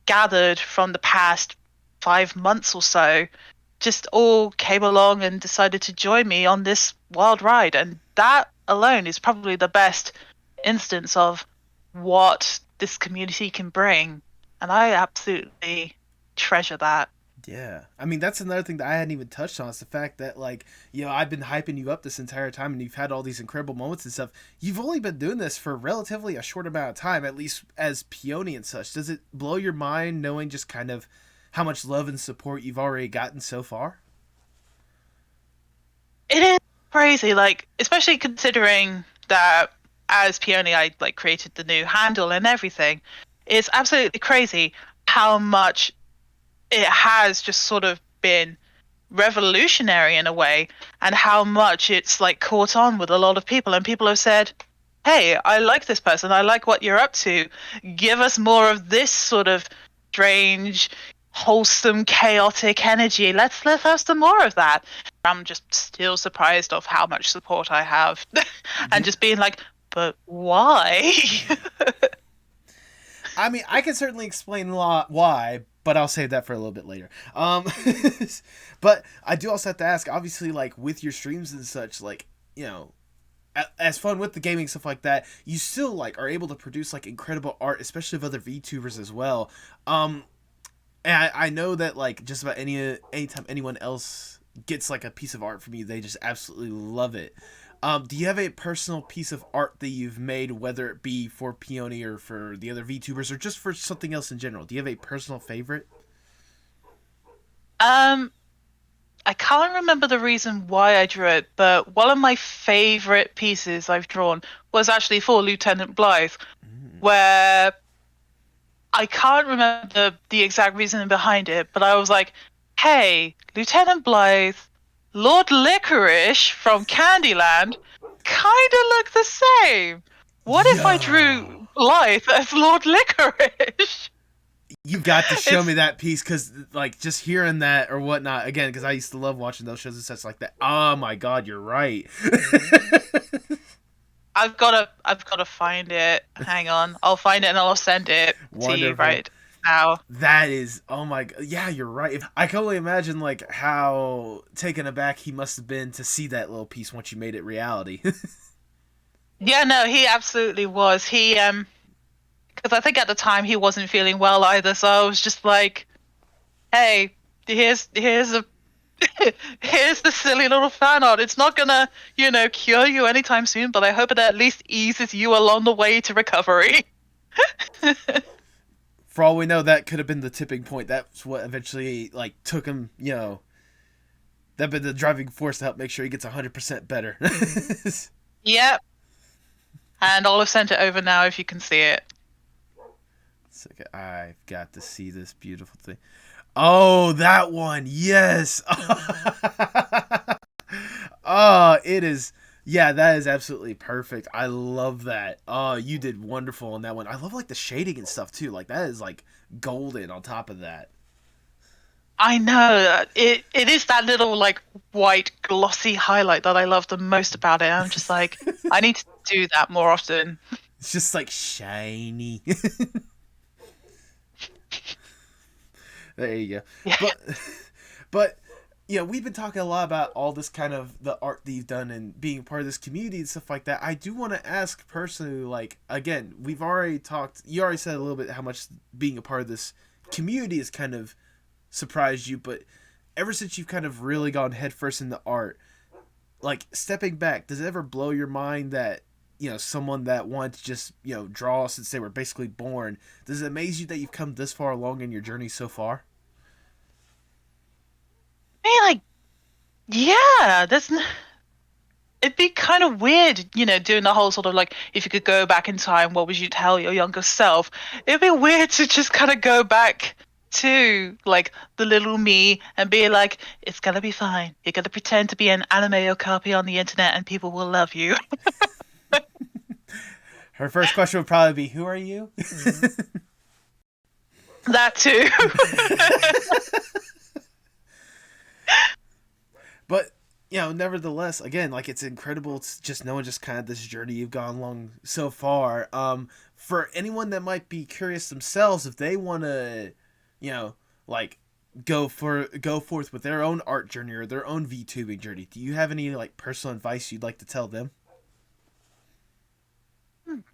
S5: gathered from the past 5 months or so just all came along and decided to join me on this wild ride. And that alone is probably the best instance of what this community can bring. And I absolutely treasure that.
S1: Yeah. I mean, that's another thing that I hadn't even touched on. Is the fact that, like, you know, I've been hyping you up this entire time and you've had all these incredible moments and stuff. You've only been doing this for relatively a short amount of time, at least as Peoni and such. Does it blow your mind knowing just kind of how much love and support you've already gotten so far?
S5: It is crazy, like, especially considering that as Peoni, I like created the new handle and everything. It's absolutely crazy how much it has just sort of been revolutionary in a way, and how much it's like caught on with a lot of people, and people have said, hey, I like this person, I like what you're up to, give us more of this sort of strange, wholesome, chaotic energy. Let's have some more of that. I'm just still surprised of how much support I have. And just being like, but why?
S1: I mean, I can certainly explain a lot why, but I'll save that for a little bit later. But I do also have to ask, obviously, like, with your streams and such, like, you know, as fun with the gaming stuff like that, you still, like, are able to produce, like, incredible art, especially of other VTubers as well. And I know that, like, just about anytime anyone else gets, like, a piece of art from you, they just absolutely love it. Do you have a personal piece of art that you've made, whether it be for Peoni or for the other VTubers or just for something else in general? Do you have a personal favorite?
S5: I can't remember the reason why I drew it, but one of my favorite pieces I've drawn was actually for Lieutenant Blythe, where I can't remember the exact reason behind it, but I was like, hey, Lieutenant Blythe, Lord Licorice from Candyland kind of look the same. What if I drew Blythe as Lord Licorice?
S1: You've got to show me that piece, because, like, just hearing that or whatnot, again, because I used to love watching those shows and such like that. Oh my god, you're right.
S5: I've got to find it. Hang on. I'll find it and I'll send it to you right now.
S1: That is, oh my god, yeah, you're right. I can only imagine, like, how taken aback he must have been to see that little piece once you made it reality.
S5: Yeah, no, he absolutely was. He, because I think at the time he wasn't feeling well either, so I was just like, hey, here's a here's the silly little fan art. It's not gonna, cure you anytime soon, but I hope it at least eases you along the way to recovery.
S1: For all we know, that could have been the tipping point. That's what eventually, like, took him, that been the driving force to help make sure he gets 100% better.
S5: Yep. And I'll have sent it over now if you can see it.
S1: It's okay. I've got to see this beautiful thing. Oh, that one. Yes. Oh, it is. Yeah, that is absolutely perfect. I love that. Oh, you did wonderful on that one. I love like the shading and stuff too. Like that is like golden on top of that.
S5: I know it is that little like white glossy highlight that I love the most about it. I'm just like, I need to do that more often.
S1: It's just like shiny. There you go.
S5: Yeah.
S1: But you know, we've been talking a lot about all this kind of the art that you've done and being part of this community and stuff like that. I do want to ask personally, like, again, we've already talked, you already said a little bit how much being a part of this community has kind of surprised you, but ever since you've kind of really gone headfirst into art, like, stepping back, does it ever blow your mind that, you know, someone that wanted to just, you know, draw since they were basically born, does it amaze you that you've come this far along in your journey so far?
S5: I mean, like, yeah, it'd be kind of weird, doing the whole sort of like, if you could go back in time, what would you tell your younger self? It'd be weird to just kind of go back to like the little me and be like, it's gonna be fine. You're gonna pretend to be an anime okapi on the internet and people will love you.
S1: Her first question would probably be, who are you?
S5: That too.
S1: But, you know, nevertheless, again, like, it's incredible just knowing just kind of this journey you've gone along so far. For anyone that might be curious themselves, if they want to, you know, like, go forth with their own art journey or their own VTubing journey, do you have any, like, personal advice you'd like to tell them?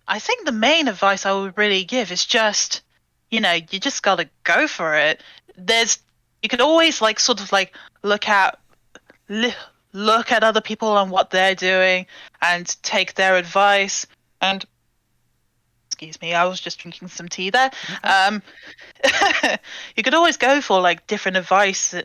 S5: I think the main advice I would really give is just, you just gotta go for it. You could always like sort of like look at other people and what they're doing and take their advice. And excuse me, I was just drinking some tea there. You could always go for like different advice,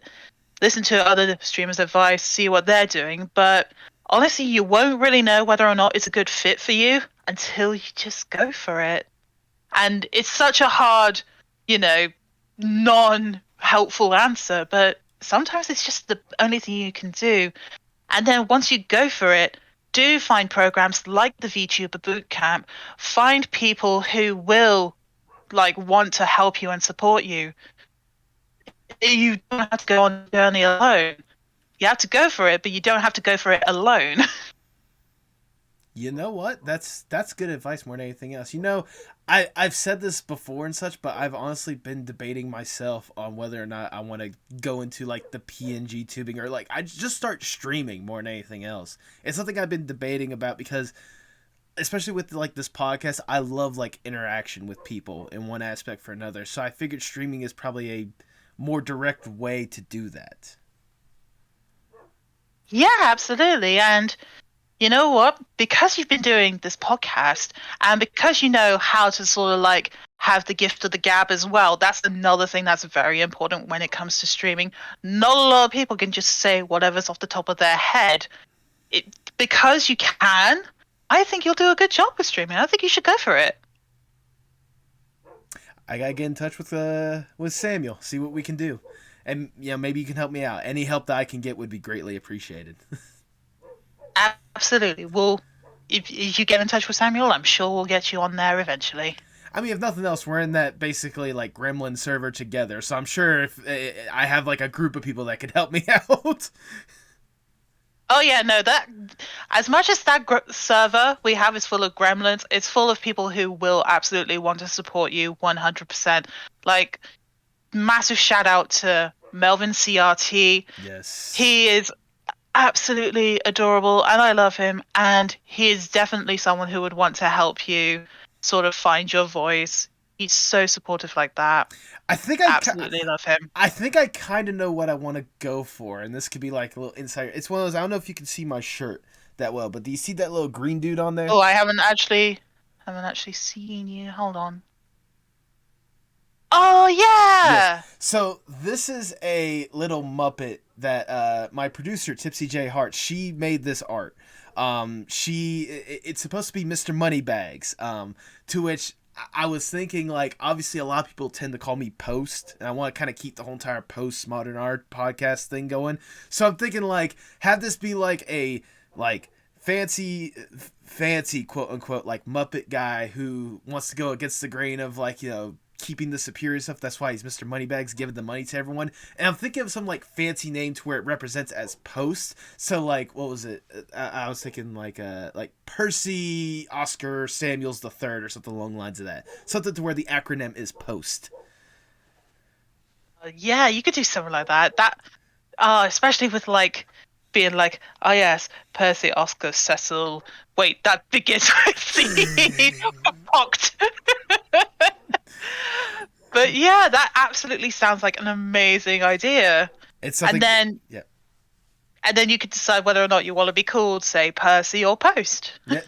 S5: listen to other streamers' advice, see what they're doing. But honestly, you won't really know whether or not it's a good fit for you until you just go for it. And it's such a hard, non-helpful answer, but sometimes it's just the only thing you can do. And then once you go for it, do find programs like the VTuber Bootcamp. Find people who will like want to help you and support you. You don't have to go on the journey alone. You have to go for it, but you don't have to go for it alone.
S1: You know what? That's good advice more than anything else. You know, I've said this before and such, but I've honestly been debating myself on whether or not I want to go into like the PNG tubing or like I just start streaming more than anything else. It's something I've been debating about because especially with like this podcast, I love like interaction with people in one aspect for another. So I figured streaming is probably a more direct way to do that.
S5: Yeah, absolutely. And you know what? Because you've been doing this podcast and because you know how to sort of like have the gift of the gab as well, that's another thing that's very important when it comes to streaming. Not a lot of people can just say whatever's off the top of their head. Because you can, I think you'll do a good job with streaming. I think you should go for it.
S1: I gotta get in touch with Samuel, see what we can do. And maybe you can help me out. Any help that I can get would be greatly appreciated.
S5: Absolutely. Well, if you get in touch with Samuel, I'm sure we'll get you on there eventually.
S1: I mean, if nothing else, we're in that basically like Gremlin server together, so I'm sure if I have like a group of people that could help me out.
S5: Oh yeah, no, that as much as that server we have is full of gremlins, it's full of people who will absolutely want to support you 100%. Like, massive shout out to Melvin CRT.
S1: Yes.
S5: He is absolutely adorable and I love him, and he is definitely someone who would want to help you sort of find your voice. He's so supportive like that.
S1: I think I
S5: absolutely love him.
S1: I think I kind of know what I want to go for, and this could be like a little insider. It's one of those, I don't know if you can see my shirt that well, but do you see that little green dude on there?
S5: Oh, I haven't actually seen you. Hold on. Oh yeah.
S1: Yes. So this is a little Muppet that my producer Tipsy J Hart, she made this art. It's supposed to be Mr. Moneybags. To which I was thinking, like, obviously a lot of people tend to call me Post, and I want to kind of keep the whole entire Postmodern Art podcast thing going. So I'm thinking, like, have this be like a, like, fancy quote unquote, like, Muppet guy who wants to go against the grain of, like, you know, keeping the superior stuff. That's why he's Mr. Moneybags, giving the money to everyone. And I'm thinking of some, like, fancy name to where it represents as Post. So, like, what was it? I was thinking, like Percy Oscar Samuels the Third or something along the lines of that. Something to where the acronym is Post.
S5: Yeah, you could do something like that. Especially with, like, being like, oh yes, Percy, Oscar, Cecil. Wait, that begins with C. Fucked. But yeah, that absolutely sounds like an amazing idea.
S1: It's something.
S5: And then you could decide whether or not you want to be called, say, Percy or Post.
S1: Yeah.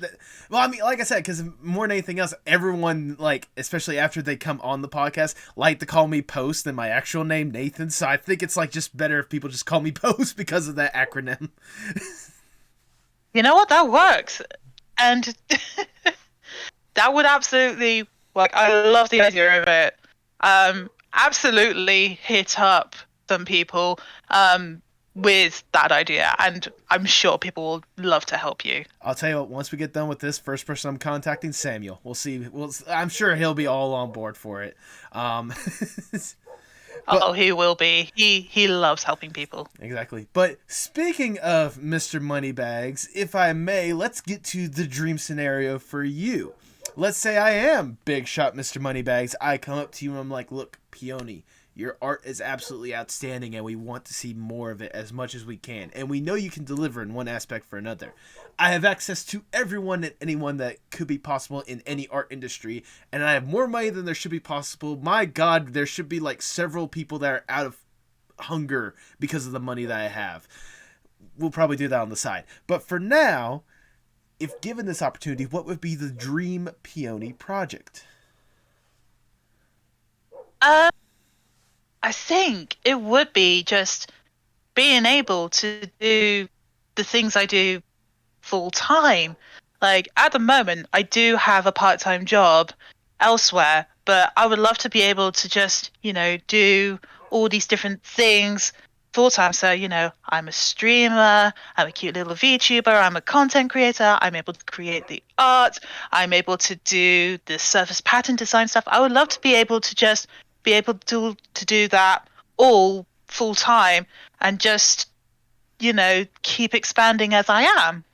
S1: Well, I mean, like I said, because more than anything else, everyone, like, especially after they come on the podcast, like to call me Post than my actual name, Nathan. So I think it's, like, just better if people just call me Post because of that acronym.
S5: You know what? That works. And that would absolutely work. I love the idea of it. Absolutely hit up some people with that idea, and I'm sure people will love to help you.
S1: I'll tell you what, once we get done with this, first person I'm contacting, Samuel. We'll see. I'm sure he'll be all on board for it.
S5: He will be. He loves helping people.
S1: Exactly. But speaking of Mr. Moneybags, if I may, let's get to the dream scenario for you. Let's say I am Big Shot Mr. Moneybags. I come up to you and I'm like, look, Peoni, your art is absolutely outstanding and we want to see more of it as much as we can. And we know you can deliver in one aspect for another. I have access to everyone and anyone that could be possible in any art industry. And I have more money than there should be possible. My God, there should be like several people that are out of hunger because of the money that I have. We'll probably do that on the side. But for now, if given this opportunity, what would be the dream Peoni project?
S5: I think it would be just being able to do the things I do full time. Like, at the moment, I do have a part-time job elsewhere, but I would love to be able to just, do all these different things full time. So, I'm a streamer, I'm a cute little VTuber, I'm a content creator, I'm able to create the art, I'm able to do the surface pattern design stuff. I would love to be able to just be able to do that all full time and just, keep expanding as I am.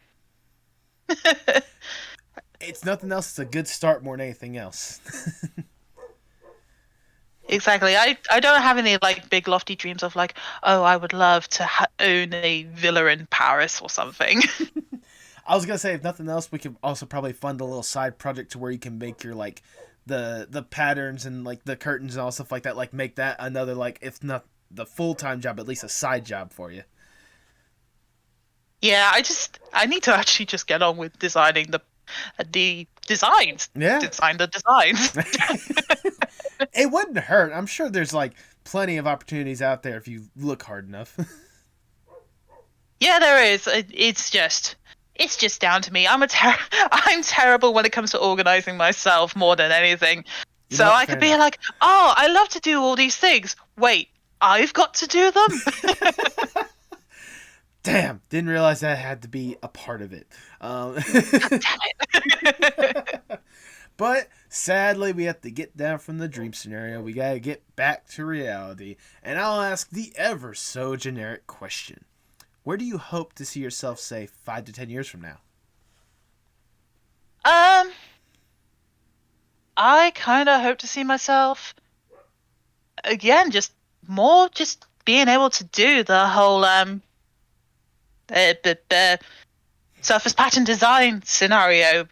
S1: It's nothing else. It's a good start more than anything else.
S5: Exactly. I don't have any like big lofty dreams of like, oh, I would love to own a villa in Paris or something.
S1: I was gonna say, if nothing else, we could also probably fund a little side project to where you can make your like the patterns and like the curtains and all stuff like that. Like make that another, like, if not the full-time job, at least a side job for you.
S5: Yeah, I need to actually just get on with designing the designs.
S1: Yeah.
S5: Design the designs.
S1: It wouldn't hurt. I'm sure there's like plenty of opportunities out there if you look hard enough.
S5: Yeah, there is. It's just down to me. I'm terrible when it comes to organizing myself more than anything. So I could be like, oh, I love to do all these things. Wait, I've got to do them?
S1: Damn, didn't realize that had to be a part of it.
S5: God damn it.
S1: But sadly, we have to get down from the dream scenario. We gotta get back to reality. And I'll ask the ever so generic question. Where do you hope to see yourself, say, 5 to 10 years from now?
S5: I kind of hope to see myself, again, just being able to do the whole surface pattern design scenario,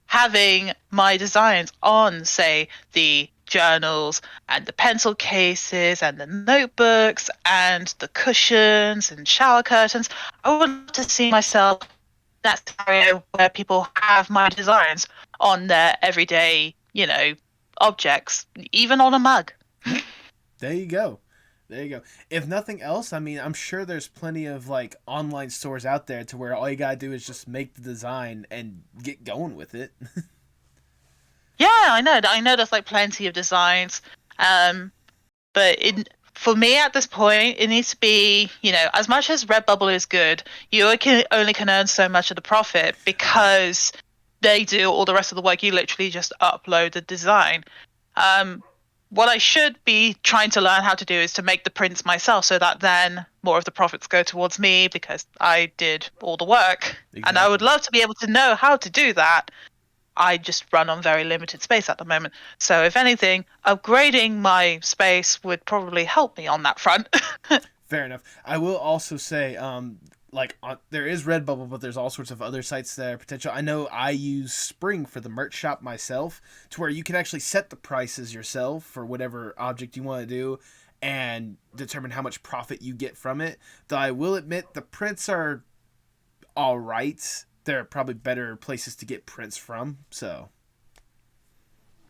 S5: having my designs on, say, the journals and the pencil cases and the notebooks and the cushions and shower curtains. I would love to see myself in that scenario where people have my designs on their everyday, objects, even on a mug.
S1: There you go. If nothing else, I mean, I'm sure there's plenty of like online stores out there to where all you gotta do is just make the design and get going with it.
S5: Yeah, I know. I know there's like plenty of designs. But for me at this point, it needs to be, as much as Redbubble is good, you only can earn so much of the profit because they do all the rest of the work. You literally just upload the design. What I should be trying to learn how to do is to make the prints myself so that then more of the profits go towards me because I did all the work.
S1: Exactly.
S5: And I would love to be able to know how to do that. I just run on very limited space at the moment. So if anything, upgrading my space would probably help me on that front.
S1: Fair enough. I will also say, there is Redbubble, but there's all sorts of other sites that are potential. I know I use Spring for the merch shop myself, to where you can actually set the prices yourself for whatever object you want to do and determine how much profit you get from it. Though I will admit the prints are all right. There are probably better places to get prints from, so.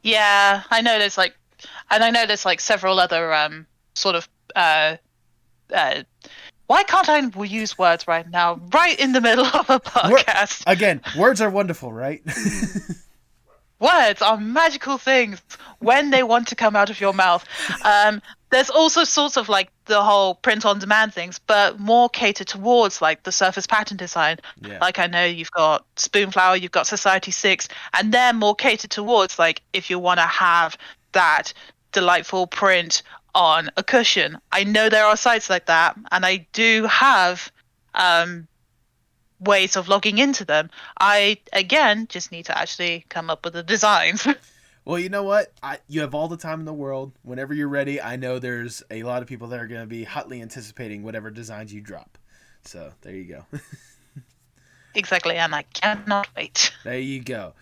S5: Yeah, I know there's like several other sort of why can't I use words right now? Right in the middle of a podcast.
S1: Again, words are wonderful, right?
S5: Words are magical things when they want to come out of your mouth. There's also sorts of like the whole print on demand things, but more catered towards like the surface pattern design.
S1: Yeah.
S5: Like I know you've got Spoonflower, you've got Society 6, and they're more catered towards like if you want to have that delightful print on a cushion. I know there are sites like that, and I do have ways of logging into them. I again just need to actually come up with the designs.
S1: Well, you know what? You have all the time in the world. Whenever you're ready, I know there's a lot of people that are going to be hotly anticipating whatever designs you drop. So there you go.
S5: Exactly, and I cannot wait.
S1: There you go.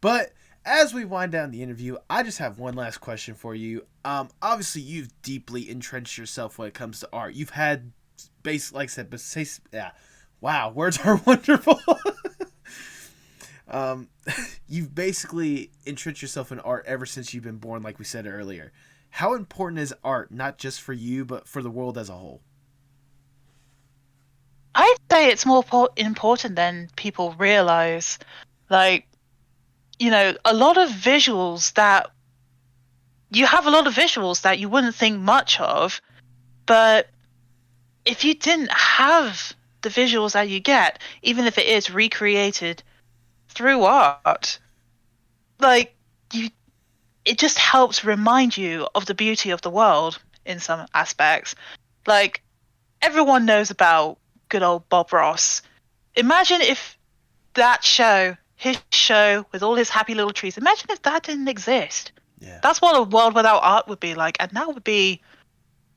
S1: But as we wind down the interview, I just have one last question for you. Obviously, you've deeply entrenched yourself when it comes to art. You've had, like I said, wow, words are wonderful. You've basically entrenched yourself in art ever since you've been born, like we said earlier. How important is art, not just for you, but for the world as a whole?
S5: I'd say it's more important than people realize. Like, a lot of visuals that you have a lot of visuals that you wouldn't think much of, but if you didn't have the visuals that you get, even if it is recreated through art, like it just helps remind you of the beauty of the world in some aspects. Like everyone knows about good old Bob Ross. Imagine if that show, his show with all his happy little trees, imagine if that didn't exist.
S1: Yeah.
S5: That's what a world without art would be like, and that would be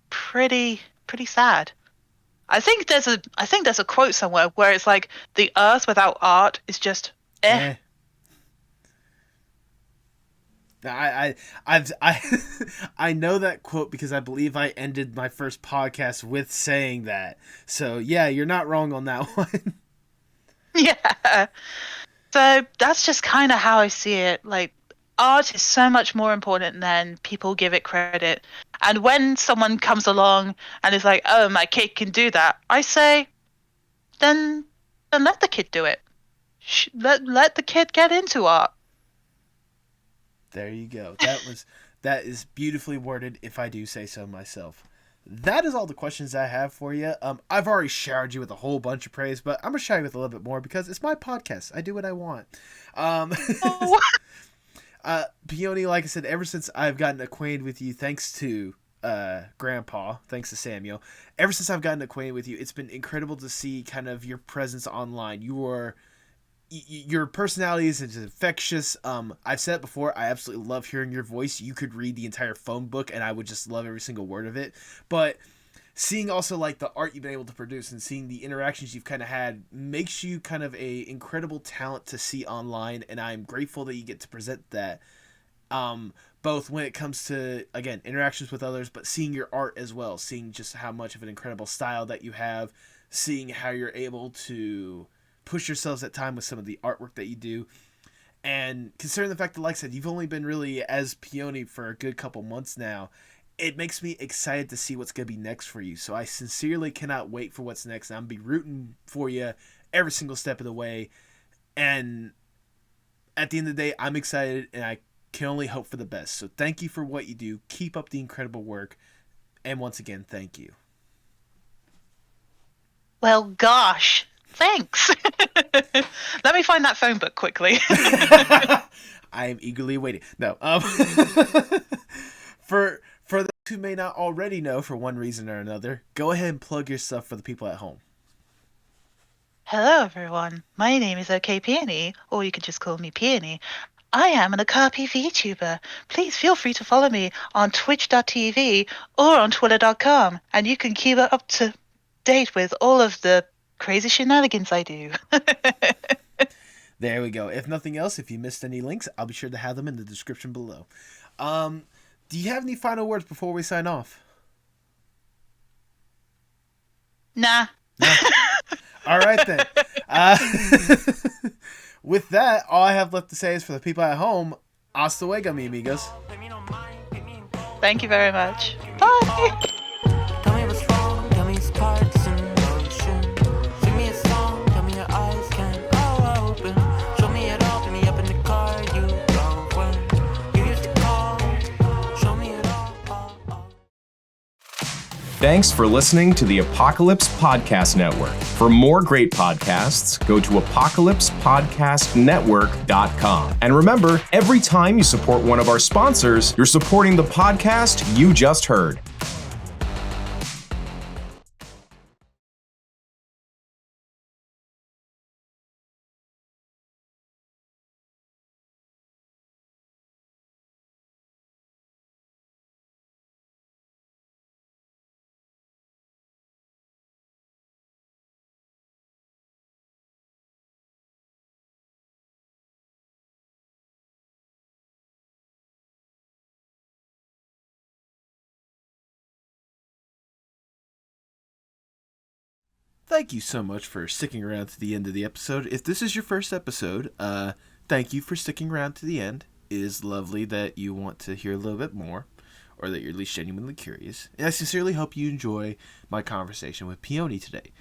S5: pretty sad. I think there's a quote somewhere where it's like the earth without art is just eh.
S1: I know that quote because I believe I ended my first podcast with saying that. So yeah, you're not wrong on that one.
S5: Yeah. So that's just kind of how I see it. Like art is so much more important than people give it credit. And when someone comes along and is like, "Oh, my kid can do that," I say, then let the kid do it. Let the kid get into art.
S1: There you go. That is beautifully worded, if I do say so myself. That is all the questions I have for you. I've already showered you with a whole bunch of praise, but I'm gonna shower you with a little bit more because it's my podcast. I do what I want. Peoni, like I said, ever since I've gotten acquainted with you, thanks to Grandpa, thanks to Samuel, ever since I've gotten acquainted with you, it's been incredible to see kind of your presence online. Your personality is infectious. I've said it before, I absolutely love hearing your voice. You could read the entire phone book and I would just love every single word of it. But seeing also like the art you've been able to produce and seeing the interactions you've kind of had makes you kind of a incredible talent to see online, and I'm grateful that you get to present that. Both when it comes to, again, interactions with others, but seeing your art as well, seeing just how much of an incredible style that you have, seeing how you're able to push yourselves at time with some of the artwork that you do. And considering the fact that, like I said, you've only been really as Peoni for a good couple months now, it makes me excited to see what's going to be next for you. So I sincerely cannot wait for what's next. I'm going to be rooting for you every single step of the way. And at the end of the day, I'm excited, and I can only hope for the best. So thank you for what you do. Keep up the incredible work. And once again, thank you.
S5: Well, gosh, thanks. Let me find that phone book quickly.
S1: I am eagerly waiting. No, for those who may not already know for one reason or another, go ahead and plug your stuff for the people at home.
S5: Hello, everyone. My name is OKPeoni, or you could just call me Peony. I am an okapi VTuber. Please feel free to follow me on twitch.tv or on twitter.com, and you can keep up to date with all of the crazy shenanigans I do.
S1: There we go. If nothing else, if you missed any links, I'll be sure to have them in the description below. Do you have any final words before we sign off?
S5: Nah.
S1: No? All right, then. With that, all I have left to say is for the people at home, hasta luego, mi amigos.
S5: Thank you very much. Bye.
S6: Tell me what's wrong, tell me it's parts in motion. Sing me a song, tell me your eyes can all open. Show me it all, pick me up in the car you drove when you used to call. Show me it all.
S7: Thanks for listening to the Apocalypse Podcast Network. For more great podcasts, go to apocalypsepodcastnetwork.com. And remember, every time you support one of our sponsors, you're supporting the podcast you just heard.
S1: Thank you so much for sticking around to the end of the episode. If this is your first episode, thank you for sticking around to the end. It is lovely that you want to hear a little bit more, or that you're at least genuinely curious. And I sincerely hope you enjoy my conversation with Peoni today.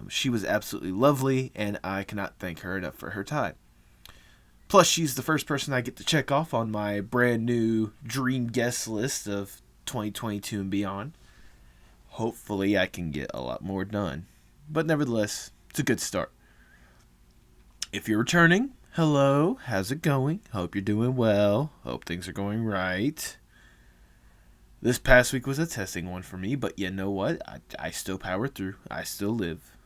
S1: She was absolutely lovely, and I cannot thank her enough for her time. Plus, she's the first person I get to check off on my brand new dream guest list of 2022 and beyond. Hopefully, I can get a lot more done. But nevertheless, it's a good start. If you're returning, hello, how's it going? Hope you're doing well. Hope things are going right. This past week was a testing one for me, but you know what? I still powered through. I still live.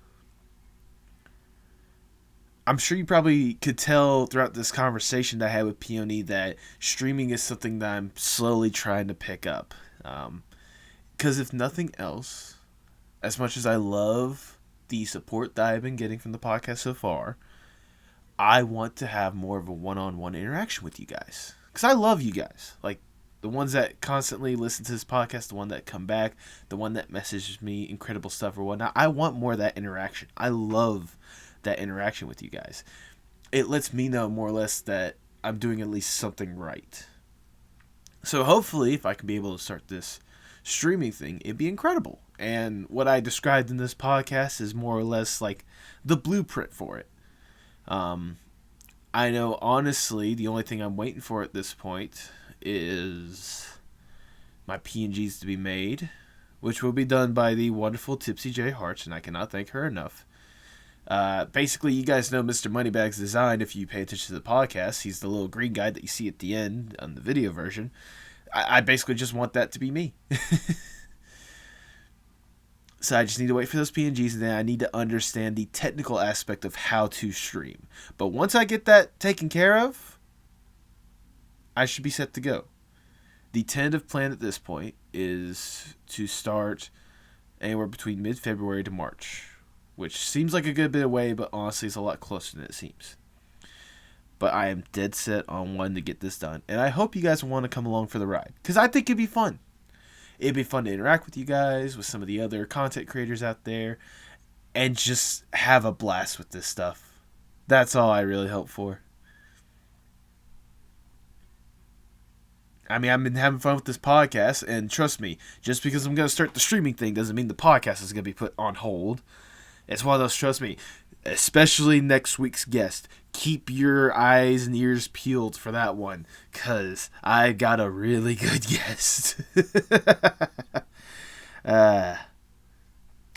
S1: I'm sure you probably could tell throughout this conversation that I had with Peoni that streaming is something that I'm slowly trying to pick up. Because if nothing else, as much as I love the support that I've been getting from the podcast so far, I want to have more of a one-on-one interaction with you guys. Because I love you guys. Like, the ones that constantly listen to this podcast, the one that come back, the one that messages me incredible stuff or whatnot. I want more of that interaction. I love that interaction with you guys. It lets me know more or less that I'm doing at least something right. So hopefully, if I can be able to start this streaming thing, it'd be incredible. And what I described in this podcast is more or less like the blueprint for it. I know, honestly, the only thing I'm waiting for at this point is my PNGs to be made, which will be done by the wonderful Tipsy J Harts, and I cannot thank her enough. Basically, you guys know Mr. Moneybags Design if you pay attention to the podcast. He's the little green guy that you see at the end on the video version. I basically just want that to be me. So I just need to wait for those PNGs, and then I need to understand the technical aspect of how to stream. But once I get that taken care of, I should be set to go. The tentative plan at this point is to start anywhere between mid-February to March, which seems like a good bit away, but honestly it's a lot closer than it seems. But I am dead set on wanting to get this done, and I hope you guys want to come along for the ride, because I think it'd be fun. It'd be fun to interact with you guys, with some of the other content creators out there, and just have a blast with this stuff. That's all I really hope for. I mean, I've been having fun with this podcast, and trust me, just because I'm going to start the streaming thing doesn't mean the podcast is going to be put on hold. It's one of those, trust me, especially next week's guest. Keep your eyes and ears peeled for that one, because I got a really good guest.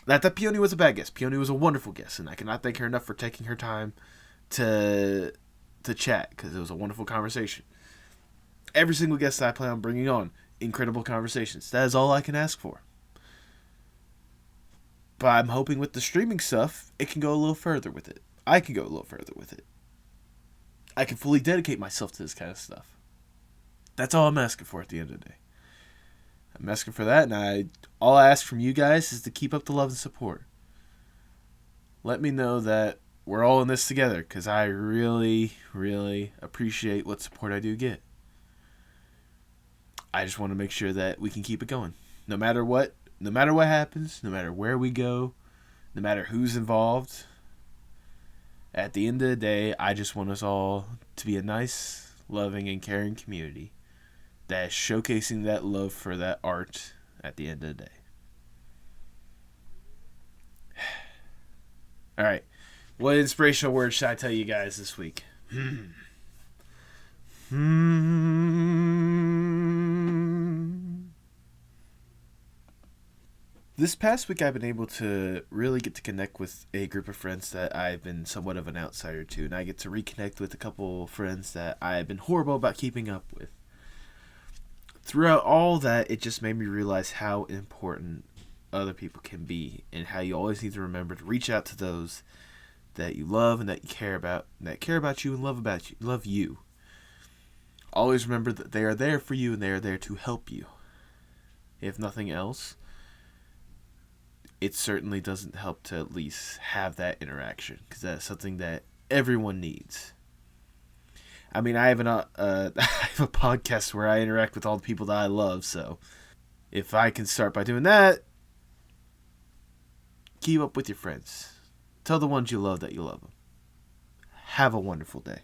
S1: Not that Peoni was a bad guest. Peoni was a wonderful guest, and I cannot thank her enough for taking her time to chat, because it was a wonderful conversation. Every single guest that I plan on bringing on, incredible conversations. That is all I can ask for. But I'm hoping with the streaming stuff, it can go a little further with it. I can go a little further with it. I can fully dedicate myself to this kind of stuff. That's all I'm asking for at the end of the day. I'm asking for that, and all I ask from you guys is to keep up the love and support. Let me know that we're all in this together, because I really, really appreciate what support I do get. I just want to make sure that we can keep it going. No matter what happens, no matter where we go, no matter who's involved, at the end of the day, I just want us all to be a nice, loving, and caring community that is showcasing that love for that art at the end of the day. All right. What inspirational words should I tell you guys this week? This past week, I've been able to really get to connect with a group of friends that I've been somewhat of an outsider to, and I get to reconnect with a couple friends that I've been horrible about keeping up with. Throughout all that, it just made me realize how important other people can be, and how you always need to remember to reach out to those that you love and that you care about, and that care about you and love you. Always remember that they are there for you, and they are there to help you. If nothing else, it certainly doesn't help to at least have that interaction, because that's something that everyone needs. I mean, I have I have a podcast where I interact with all the people that I love, so if I can start by doing that, keep up with your friends. Tell the ones you love that you love them. Have a wonderful day.